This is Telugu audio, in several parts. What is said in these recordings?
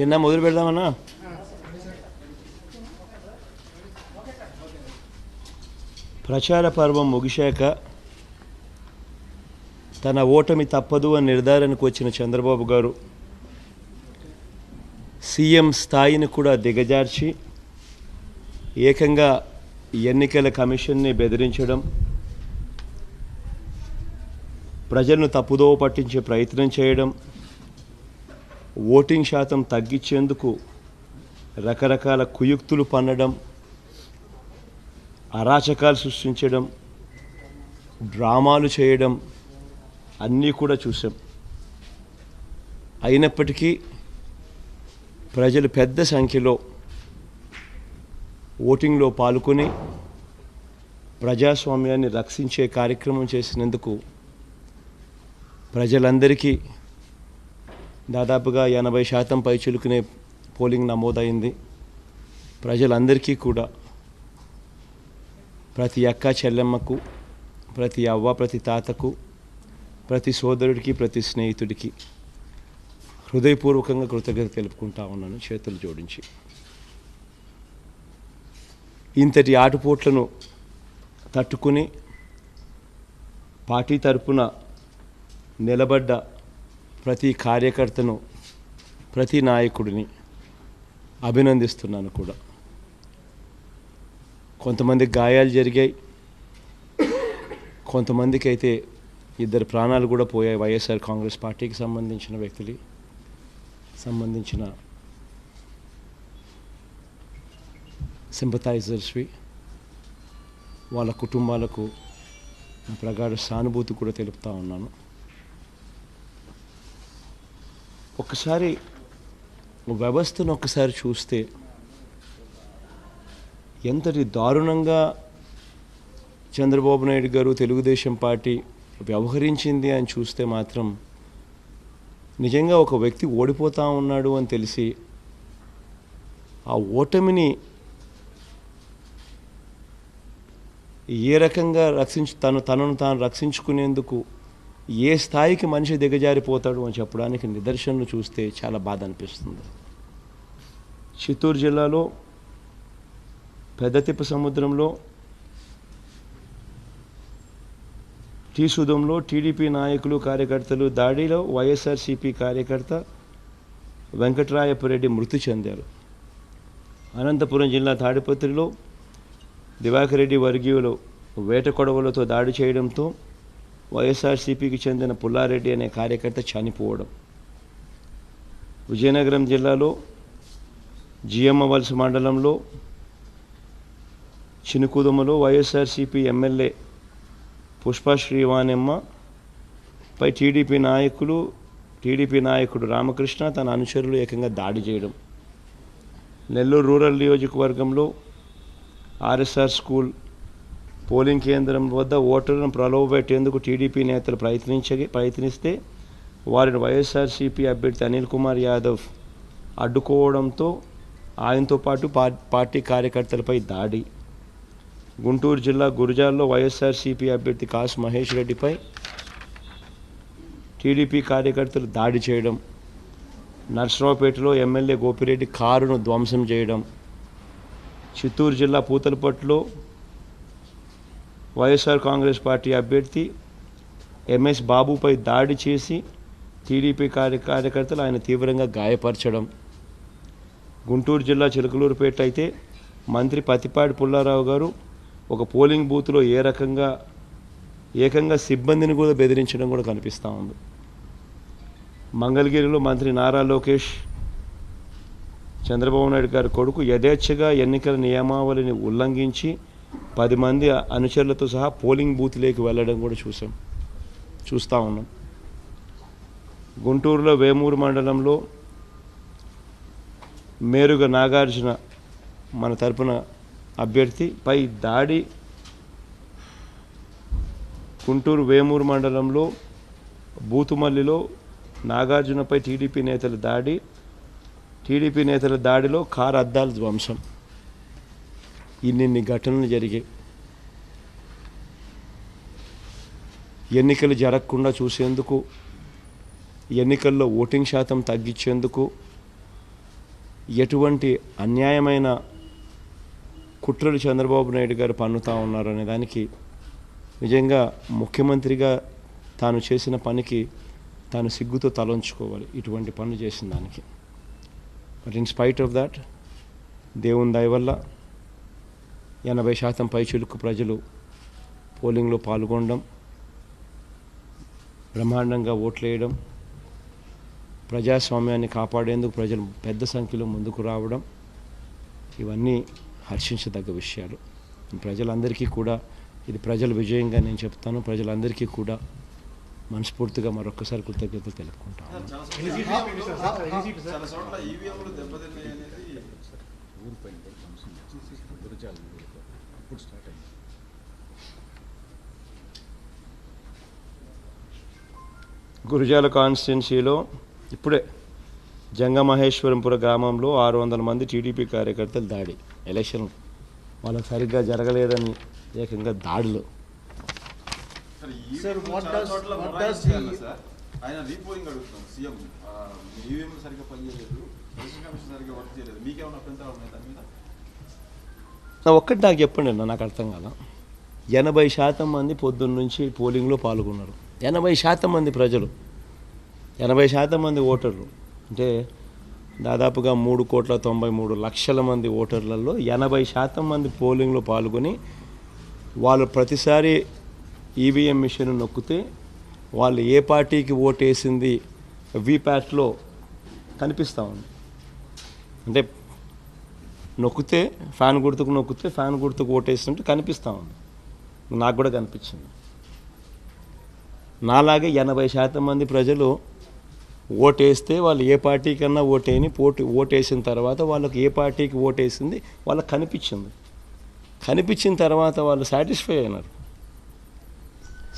ఎన్నా మొదలు పెడదామన్నా? ప్రచార పర్వం ముగిశాక తన ఓటమి తప్పదు అని నిర్ధారణకు వచ్చిన చంద్రబాబు గారు సీఎం స్థాయిని కూడా దిగజార్చి ఏకంగా ఎన్నికల కమిషన్ని బెదిరించడం, ప్రజలను తప్పుదోవ పట్టించే ప్రయత్నం చేయడం, ఓటింగ్ శాతం తగ్గించేందుకు రకరకాల కుయుక్తులు పన్నడం, అరాచకాలు సృష్టించడం, డ్రామాలు చేయడం అన్నీ కూడా చూసాం. అయినప్పటికీ ప్రజలు పెద్ద సంఖ్యలో ఓటింగ్లో పాల్గొని ప్రజాస్వామ్యాన్ని రక్షించే కార్యక్రమం చేసినందుకు ప్రజలందరికీ దాదాపుగా 80% పైచిలుకునే పోలింగ్ నమోదైంది. ప్రజలందరికీ కూడా ప్రతి అక్క చెల్లెమ్మకు, ప్రతి అవ్వ ప్రతి తాతకు, ప్రతి సోదరుడికి, ప్రతి స్నేహితుడికి హృదయపూర్వకంగా కృతజ్ఞత తెలుపుకుంటా ఉన్నాను చేతులు జోడించి. ఇంతటి ఆటుపోట్లను తట్టుకుని పార్టీ తరపున నిలబడ్డ ప్రతి కార్యకర్తను, ప్రతి నాయకుడిని అభినందిస్తున్నాను కూడా. కొంతమందికి గాయాలు జరిగాయి, కొంతమందికి అయితే 2 ప్రాణాలు కూడా పోయాయి. వైఎస్ఆర్ కాంగ్రెస్ పార్టీకి సంబంధించిన వ్యక్తులు, సంబంధించిన సింపథైజర్స్వి, వాళ్ళ కుటుంబాలకు ప్రగాఢ సానుభూతి కూడా తెలుపుతా ఉన్నాను. ఒకసారి వ్యవస్థను ఒకసారి చూస్తే ఎంతటి దారుణంగా చంద్రబాబు నాయుడు గారు, తెలుగుదేశం పార్టీ వ్యవహరించింది అని చూస్తే మాత్రం నిజంగా ఒక వ్యక్తి ఓడిపోతూ ఉన్నాడు అని తెలిసి ఆ ఓటమిని ఏ రకంగా తనను తాను రక్షించుకునేందుకు ఏ స్థాయికి మనిషి దిగజారిపోతాడు అని చెప్పడానికి నిదర్శనలు చూస్తే చాలా బాధ అనిపిస్తుంది. చిత్తూరు జిల్లాలో పెద్దతిప్ప సముద్రంలో టీసుదంలో టీడీపీ నాయకులు, కార్యకర్తలు దాడిలో వైఎస్ఆర్సీపీ కార్యకర్త వెంకట్రాయపురెడ్డి మృతి చెందారు. అనంతపురం జిల్లా తాడిపత్రిలో దివాకర్ రెడ్డి వర్గీయులు వేట కొడవలతో దాడి చేయడంతో వైఎస్ఆర్సీపీకి చెందిన పుల్లారెడ్డి అనే కార్యకర్త చనిపోవడం. విజయనగరం జిల్లాలో జియమ్మవలస మండలంలో చినుకుదుమలో వైఎస్ఆర్సీపీ ఎమ్మెల్యే పుష్ప శ్రీవాణెమ్మ పై టీడీపీ నాయకుడు రామకృష్ణ తన అనుచరులు ఏకంగా దాడి చేయడం. నెల్లూరు రూరల్ నియోజకవర్గంలో ఆర్ఎస్ఆర్ స్కూల్ పోలింగ్ కేంద్రం వద్ద ఓటర్లను ప్రలోభపెట్టేందుకు టీడీపీ నేతలు ప్రయత్నిస్తే వారిని వైఎస్ఆర్సీపీ అభ్యర్థి అనిల్ కుమార్ యాదవ్ అడ్డుకోవడంతో ఆయనతో పాటు పార్టీ కార్యకర్తలపై దాడి. గుంటూరు జిల్లా గురజాల్లో వైఎస్ఆర్సీపీ అభ్యర్థి కాసు మహేష్ రెడ్డిపై టీడీపీ కార్యకర్తలు దాడి చేయడం. నర్సరావుపేటలో ఎమ్మెల్యే గోపిరెడ్డి కారును ధ్వంసం చేయడం. చిత్తూరు జిల్లా పూతలపట్టులో వైఎస్ఆర్ కాంగ్రెస్ పార్టీ అభ్యర్థి ఎంఎస్ బాబుపై దాడి చేసి టీడీపీ కార్యకర్తలు ఆయన తీవ్రంగా గాయపరచడం. గుంటూరు జిల్లా చిలకలూరుపేట అయితే మంత్రి పత్తిపాటి పుల్లారావు గారు ఒక పోలింగ్ బూత్లో ఏకంగా సిబ్బందిని కూడా బెదిరించడం కూడా కనిపిస్తూ ఉంది. మంగళగిరిలో మంత్రి నారా లోకేష్ చంద్రబాబు నాయుడు గారి కొడుకు యథేచ్ఛగా ఎన్నికల నియమావళిని ఉల్లంఘించి 10 మంది అనుచరులతో సహా పోలింగ్ బూత్లోకి వెళ్ళడం కూడా చూస్తూ ఉన్నాం. గుంటూరులో వేమూరు మండలంలో మేరుగ నాగార్జున మన తరపున అభ్యర్థిపై దాడి. గుంటూరు వేమూరు మండలంలో బూతుమల్లిలో నాగార్జునపై టీడీపీ నేతల దాడిలో కారు అద్దాల ధ్వంసం. ఇన్ని ఘటనలు జరిగాయి. ఎన్నికలు జరగకుండా చూసేందుకు, ఎన్నికల్లో ఓటింగ్ శాతం తగ్గించేందుకు ఎటువంటి అన్యాయమైన కుట్రలు చంద్రబాబు నాయుడు గారు పన్నుతా ఉన్నారు అనే దానికి నిజంగా ముఖ్యమంత్రిగా తాను చేసిన పనికి తాను సిగ్గుతో తలంచుకోవాలి, ఇటువంటి పనులు చేసిన దానికి. But in spite of that, దేవుని దయ వల్ల 80% పైచిలుకు ప్రజలు పోలింగ్లో పాల్గొనడం, బ్రహ్మాండంగా ఓట్లేయడం, ప్రజాస్వామ్యాన్ని కాపాడేందుకు ప్రజలు పెద్ద సంఖ్యలో ముందుకు రావడం, ఇవన్నీ హర్షించదగ్గ విషయాలు. ప్రజలందరికీ కూడా ఇది ప్రజల విజయంగా నేను చెప్తాను. ప్రజలందరికీ కూడా మనస్ఫూర్తిగా మరొకసారి కృతజ్ఞతలు తెలుపుకుంటాను. గురజాల కాన్స్టిట్యున్సీలో ఇప్పుడే జంగమహేశ్వరంపుర గ్రామంలో 600 మంది టీడీపీ కార్యకర్తలు దాడి. ఎలక్షన్ వాళ్ళకి సరిగ్గా జరగలేదని ఏకంగా దాడులు. ఒక్కటి నాకు చెప్పండి అన్న, నాకు అర్థం కాల. 80% మంది పొద్దున్న నుంచి పోలింగ్లో పాల్గొన్నారు. 80% మంది ప్రజలు, 80% మంది ఓటర్లు అంటే దాదాపుగా 3,93,00,000 మంది ఓటర్లలో 80% మంది పోలింగ్లో పాల్గొని వాళ్ళు ప్రతిసారి ఈవీఎం మిషన్ నొక్కితే వాళ్ళు ఏ పార్టీకి ఓటేసింది వీప్యాట్లో కనిపిస్తూ ఉంది. అంటే నొక్కితే ఫ్యాన్ గుర్తుకు ఓటేసినట్టు కనిపిస్తూ ఉంది. నాకు కూడా కనిపించింది. నాలాగే 80% మంది ప్రజలు ఓటేస్తే వాళ్ళు ఏ పార్టీకన్నా ఓటేసిన తర్వాత వాళ్ళకి ఏ పార్టీకి ఓటేసింది వాళ్ళకి కనిపించిన తర్వాత వాళ్ళు సాటిస్ఫై అయినారు.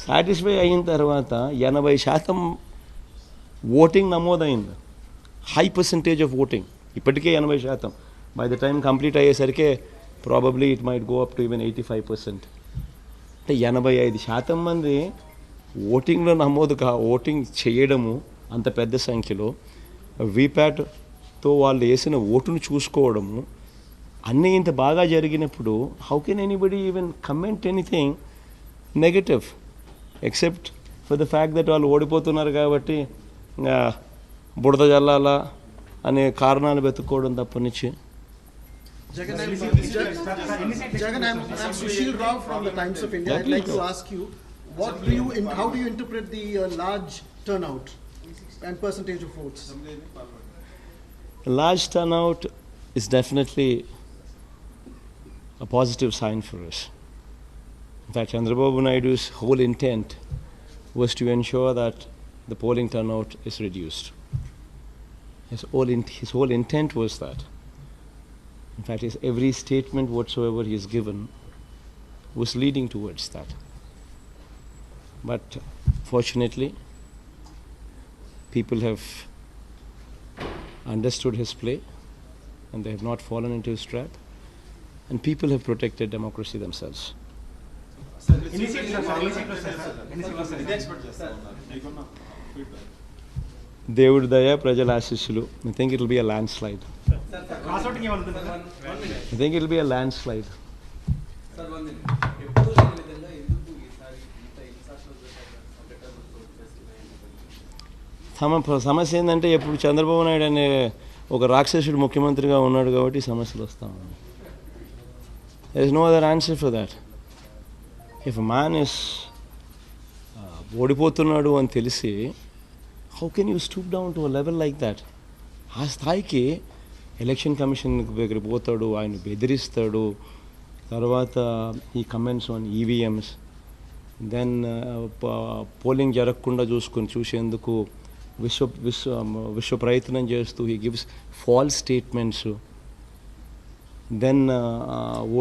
సాటిస్ఫై అయిన తర్వాత 80% ఓటింగ్ నమోదైంది. హై పర్సంటేజ్ ఆఫ్ ఓటింగ్ ఇప్పటికే 80%. బై ద టైం కంప్లీట్ అయ్యేసరికి probably it might go up to even 85%. అంటే 85% మంది ఓటింగ్లో ఓటింగ్ చేయడము, అంత పెద్ద సంఖ్యలో వీప్యాట్తో వాళ్ళు వేసిన ఓటును చూసుకోవడము, అన్నీ ఇంత బాగా జరిగినప్పుడు how can anybody even comment anything negative except for the fact that వాళ్ళు ఓడిపోతున్నారు కాబట్టి బుడద జల్లాలా అనే కారణాలు వెతుక్కోవడం తప్పనిచ్చి. Jagan, I'm Sushil Rao from the Times of India. I'd like to ask you, how do you interpret the large turnout and percentage of votes? Large turnout is definitely a positive sign for us. In fact, Chandrababu Naidu's whole intent was to ensure that the polling turnout is reduced. His whole intent was that. In fact, every statement whatsoever he has given was leading towards that. But fortunately, people have understood his play and they have not fallen into his trap, and people have protected democracy themselves. దేవుడి దయ, ప్రజల ఆశీస్సులు. I think it will be a landslide. I think it will be a landslide. సమస్య ఏంటంటే ఎప్పుడు చంద్రబాబు నాయుడు అనే ఒక రాక్షసుడు ముఖ్యమంత్రిగా ఉన్నాడు కాబట్టి సమస్యలు వస్తూ ఉన్నాయి. There is no other answer for that. If a man is ఓడిపోతున్నాడు అని తెలిసి how can you stoop down to a level like that? ఆ స్థాయికి ఎలక్షన్ కమిషన్ దగ్గర పోతాడు, ఆయన బెదిరిస్తాడు. తర్వాత ఈ comments on EVMs, then polling జరగకుండా చూసేందుకు విశ్వ ప్రయత్నం చేస్తూ he gives false statements. Then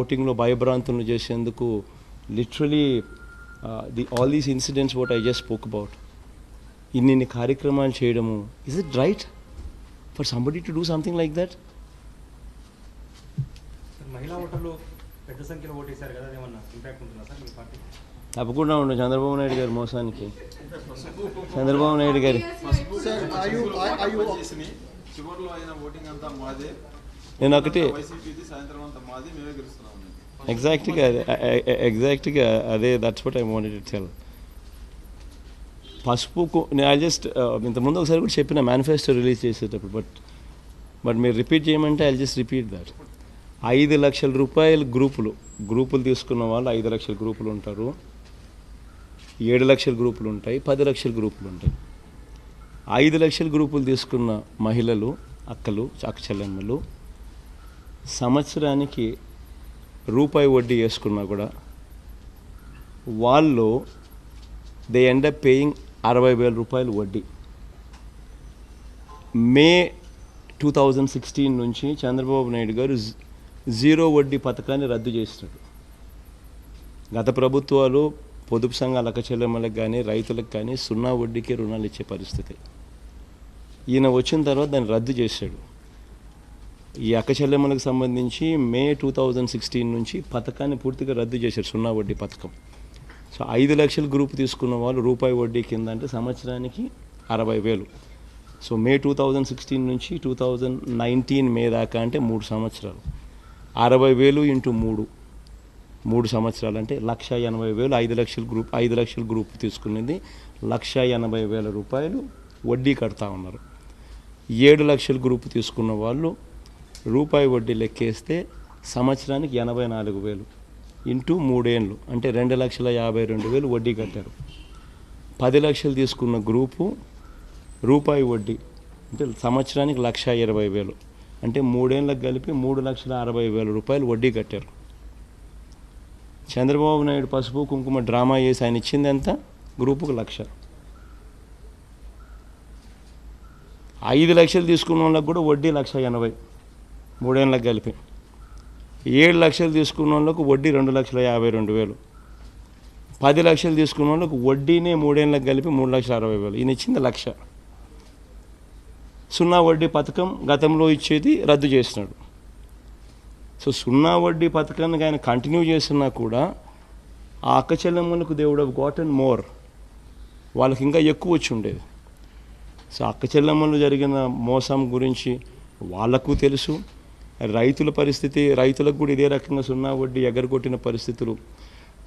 ఓటింగ్లో భయభ్రాంతులను చేసేందుకు literally all these incidents what I just spoke about, ఇన్ని కార్యక్రమాలు చేయడము. Is it right for somebody to do something like that? మహిళా ఓటర్లు పెద్ద సంఖ్యలో ఓటేశారు కదా, ఏమన్నా ఇంపాక్ట్ ఉంటుందా సార్ మీ పార్టీ? తప్పకుండా ఉండదు. చంద్రబాబు నాయుడు గారి మోసానికి, చంద్రబాబు నాయుడు గారి చివరిలో అయిన ఓటింగ్ అంతా మాదే, నేను ఒకటి వైసీపీది, సాయంత్రం అంతా మాది, మేమే గెలుస్తున్నాం. ఎగ్జాక్ట్గా అదే that's what I wanted to tell. పసుపు నేను జస్ట్ ఇంతకుముందు ఒకసారి కూడా చెప్పిన మేనిఫెస్టో రిలీజ్ చేసేటప్పుడు, బట్ మీరు రిపీట్ చేయమంటే ఐ జస్ట్ రిపీట్ దట్. 5 లక్షల రూపాయల గ్రూపులు తీసుకున్న వాళ్ళు 5 లక్షల గ్రూపులు ఉంటారు, 7 లక్షల గ్రూపులు ఉంటాయి, 10 లక్షల గ్రూపులు ఉంటాయి. 5 లక్షల గ్రూపులు తీసుకున్న మహిళలు, అక్క చెల్లెమ్మలు సంవత్సరానికి రూపాయి వడ్డీ వేసుకున్నా కూడా వాళ్ళు దే ఎండ్ అప్ పేయింగ్ 60,000 రూపాయలు వడ్డీ. మే 2016 నుంచి చంద్రబాబు నాయుడు గారు జీరో వడ్డీ పథకాన్ని రద్దు చేసినాడు. గత ప్రభుత్వాలు పొదుపు సంఘాల అక్క చెల్లెమ్మలకు కానీ రైతులకు కానీ 0 వడ్డీకే రుణాలు ఇచ్చే పరిస్థితి. ఈయన వచ్చిన తర్వాత దాన్ని రద్దు చేశాడు. ఈ అక్క చెల్లెమ్మలకు సంబంధించి మే 2016 నుంచి పథకాన్ని పూర్తిగా రద్దు చేశారు, 0 వడ్డీ పథకం. సో 5 లక్షల గ్రూప్ తీసుకున్న వాళ్ళు రూపాయి వడ్డీ కింద అంటే సంవత్సరానికి 60,000. సో మే 2016 నుంచి 2019 మే దాకా అంటే 3 సంవత్సరాలు, 60,000 ఇంటూ 3 సంవత్సరాలు అంటే 1,80,000. 5 లక్షల గ్రూప్ తీసుకునేది 1,80,000 రూపాయలు వడ్డీ కడతా ఉన్నారు. 7 లక్షల గ్రూప్ తీసుకున్న వాళ్ళు రూపాయి వడ్డీ లెక్కేస్తే సంవత్సరానికి 84,000 ఇంటూ 3 ఏళ్ళు అంటే 2,52,000 వడ్డీ కట్టారు. 10 లక్షలు తీసుకున్న గ్రూపు రూపాయి వడ్డీ అంటే సంవత్సరానికి 1,20,000 అంటే 3 ఏళ్ళకి కలిపి 3,60,000 రూపాయలు వడ్డీ కట్టారు. చంద్రబాబు నాయుడు పసుపు కుంకుమ డ్రామా చేసి ఆయన ఇచ్చింది ఎంత? గ్రూపుకు 1,00,000. 5 లక్షలు తీసుకున్న వాళ్ళకి కూడా వడ్డీ 1,80,000 3 ఏళ్ళకి కలిపి. 7 లక్షలు తీసుకున్న వాళ్ళకు వడ్డీ 2,52,000. 10 లక్షలు తీసుకున్న వాళ్ళకు వడ్డీనే 3 ఏళ్ళకి కలిపి 3,60,000. ఈయన ఇచ్చింది 1,00,000. 0 వడ్డీ పథకం గతంలో ఇచ్చేది రద్దు చేసినాడు. సో 0 వడ్డీ పథకానికి ఆయన కంటిన్యూ చేస్తున్నా కూడా ఆ అక్క చెల్లెమ్మలకు they would have gotten more, వాళ్ళకి ఇంకా ఎక్కువ వచ్చి ఉండేది. సో అక్క చెల్లెమ్మలు జరిగిన మోసం గురించి వాళ్ళకు తెలుసు. రైతుల పరిస్థితి, రైతులకు కూడా ఇదే రకంగా 0 వడ్డీ ఎగరగొట్టిన పరిస్థితులు.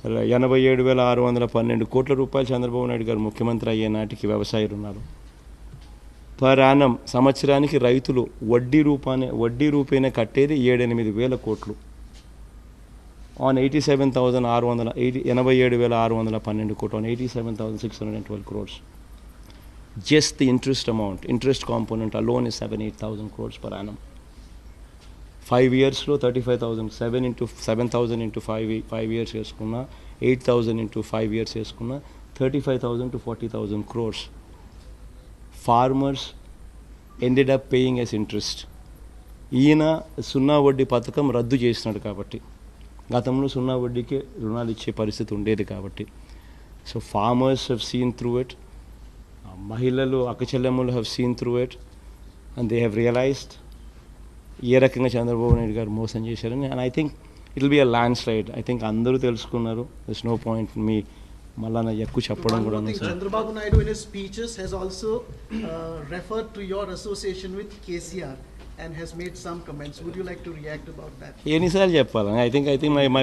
87,612 కోట్ల రూపాయలు చంద్రబాబు నాయుడు గారు ముఖ్యమంత్రి అయ్యే నాటికి వ్యవసాయ రుణాలు పర్ యానం సంవత్సరానికి రైతులు వడ్డీ రూపేనే కట్టేది 7-8 కోట్లు ఆన్ 87,612 కోట్లు on 87,612 crores. Just the interest component alone is 7,000-8,000 crores per annum. 5 yearsలో 35,000, 7,000 into 5 years వేసుకున్నా, 8,000 into 5 years వేసుకున్నా 35,000 to 40,000 crores. Farmers ended up paying as interest. ఈయన 0 వడ్డీ పథకం రద్దు చేసినాడు కాబట్టి, గతంలో 0 వడ్డీకే రుణాలు ఇచ్చే పరిస్థితి ఉండేది కాబట్టి. So farmers have seen through it. మహిళలు అక్క చెల్లెమ్మలు have seen through it and they have realized ఏ రకంగా చంద్రబాబు నాయుడు గారు మోసం చేశారని. And I think it will be a land slide. I think అందరూ తెలుసుకున్నారు. దిస్ నో పాయింట్ మీ మళ్ళా ఎక్కువ చెప్పడం కూడా. Chandrababu Naidu in his speeches has also referred to your association with KCR and has made some comments. Would you like to react about that? ఎన్నిసార్లు చెప్పాలి? I think my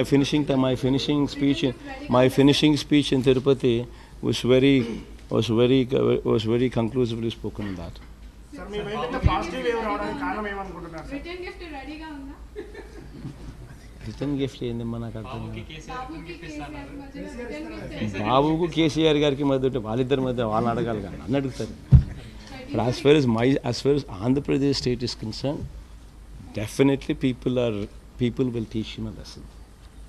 finishing speech in Tirupati was very conclusively spoken on that. Sir మీ వైపు పాజిటివ్ వేవ్ రావడానికి కారణం ఏమనుకుంటున్నారు సార్? రిటర్న్ గిఫ్ట్ రెడీగా ఉందా? రిటర్న్ గిఫ్ట్ ఏందమ్మా నాకు అర్థం కాదు. బాబుకి కేసీఆర్ మధ్య రిటర్న్ గిఫ్ట్ బాబుకు కేసీఆర్ గారికి మధ్య ఉంటే వాళ్ళిద్దరి మధ్య వాళ్ళని అడగాలి కానీ నన్ను అడుగుతారు. But as far as Andhra Pradesh state is concerned, definitely people will teach him a lesson.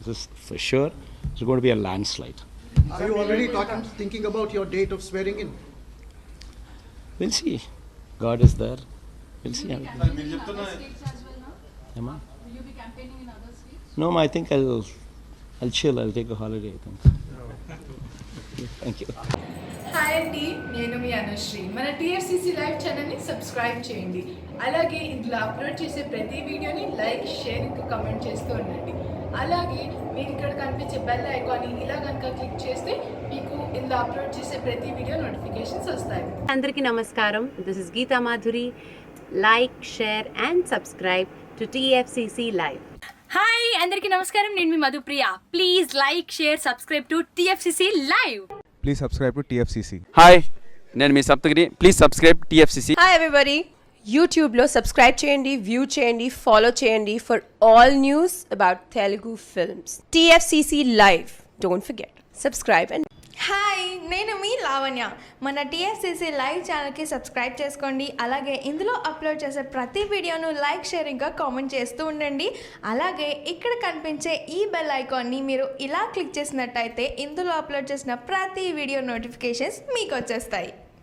This is for sure. It's going to be a landslide. Are you already thinking about your date of swearing in? We'll see. God is there. We'll see. states as well now? Emma? Will you be campaigning in other states? No, I think I'll chill. I'll take a holiday, I think. Thank you. Hi అండి, నేను మీ అనుశ్రీ. మన TFCC లైవ్ ఛానల్ని సబ్స్క్రైబ్ చేయండి. అలాగే ఇందులో అప్లోడ్ చేసే ప్రతి వీడియోని లైక్, షేర్, ఇంకా కమెంట్ చేస్తూ ఉండండి. అలాగే మీరు ఇక్కడ కనిపించే బెల్ ఐకాన్ని ఇలా కనుక క్లిక్ చేస్తే మీకు ఇందులో అప్లోడ్ చేసే ప్రతి వీడియో నోటిఫికేషన్స్ వస్తాయి. అందరికీ నమస్కారం. This is Geetha Madhuri. like, share and subscribe to TFCC Live. Hi అందరికీ నమస్కారం, నేను మీ Madhupriya. Please like, share, subscribe to TFCC live. Please subscribe to TFCC. Hi, నేను మీ Saptagiri. Please subscribe TFCC. Hi everybody, యూట్యూబ్లో సబ్స్క్రైబ్ చేయండి, వ్యూ చేయండి, ఫాలో చేయండి for all news about Telugu films. TFCC live, don't forget subscribe. And hi, నేను మీ లావణ్య. మన టీఎఫ్సిసి లైవ్ ఛానల్కి సబ్స్క్రైబ్ చేసుకోండి. అలాగే ఇందులో అప్లోడ్ చేసే ప్రతి వీడియోను లైక్, షేర్ ఇంకా కామెంట్ చేస్తూ ఉండండి. అలాగే ఇక్కడ కనిపించే ఈ బెల్ ఐకాన్ని మీరు ఇలా క్లిక్ చేసినట్టయితే ఇందులో అప్లోడ్ చేసిన ప్రతి వీడియో నోటిఫికేషన్స్ మీకు వచ్చేస్తాయి.